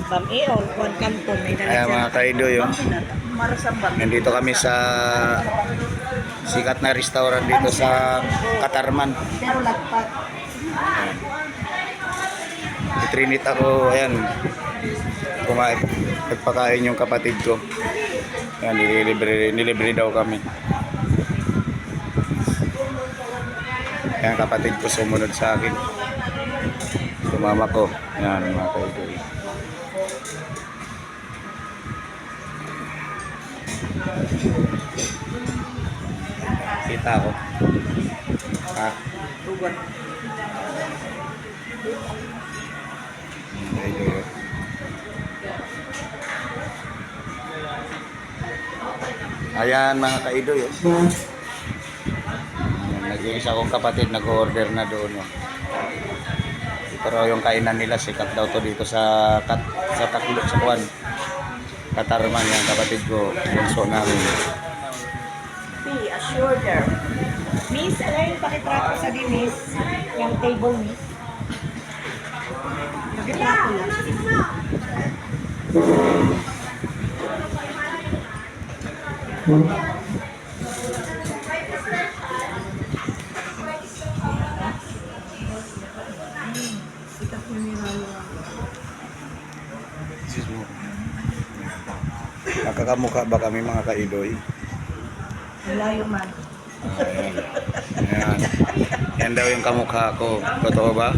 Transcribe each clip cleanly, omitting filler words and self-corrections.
Bami o kuan kanton may dala. Ayan mga kaidoy, oh. Nandito kami sa sikat na restaurant dito sa Katarman. Pero lagpat. Itrinit ako, ayan. Kumain, nagpakain yung kapatid ko. Ayan, nilibre daw kami. Ayan, kapatid ko sumunod sa akin. Tumama ko. Ayan, mga kaidoy. Kita ako. Ha? Tugon. Kaidoy. Ayan mga kaidoy. Nag-iisa akong kapatid nag-order na doon. Pero yung kainan nila sikat daw to dito sa Taklo sa Kuan. Katarman yung kapatid ko, bunso namin. Be assured her. Miss, ano yung pakitrato sa di, miss? Yung table, miss? Pakitrato lang. Sikat na niralo. Nakakamukha ba kami mga kaidoy? Malayo man. Ayan. Ayan. Yan daw yung kamukha ko. Totoo ba?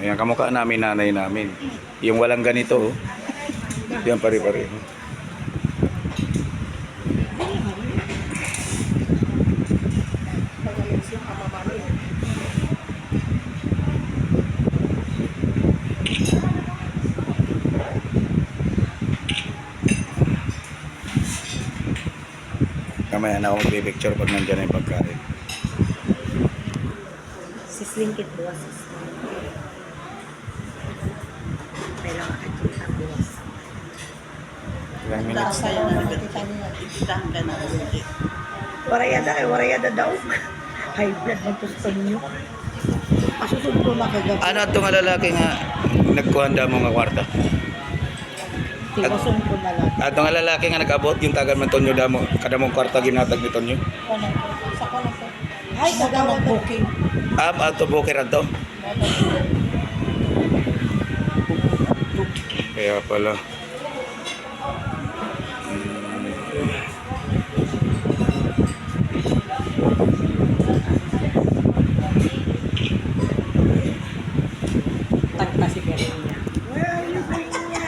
Ayan. Yan kamukha namin, nanay namin. Yung walang ganito, oh. Yan pare-pare. Kamaya na ako mag-picture pag nandiyan na yung pagkain. Sislingkit buwas. Kailangan makikita buwas. Ilang minutes na. Warayada daw. High blood na tuston nyo. Pasusod ko na kagabi. Ano itong lalaki nga nagkuhanda mo nga kwarta? Tiwasong ko na lang. At itong lalaki nga nag-abot yung tagal man Tonyo damo, kada mong kwarta ginatag ni Tonyo. Sa ko na po. Ay, kagawad booking. Ato bukir ato. Kaya pala. Tagpa si Kaya niya. Where are you going niya?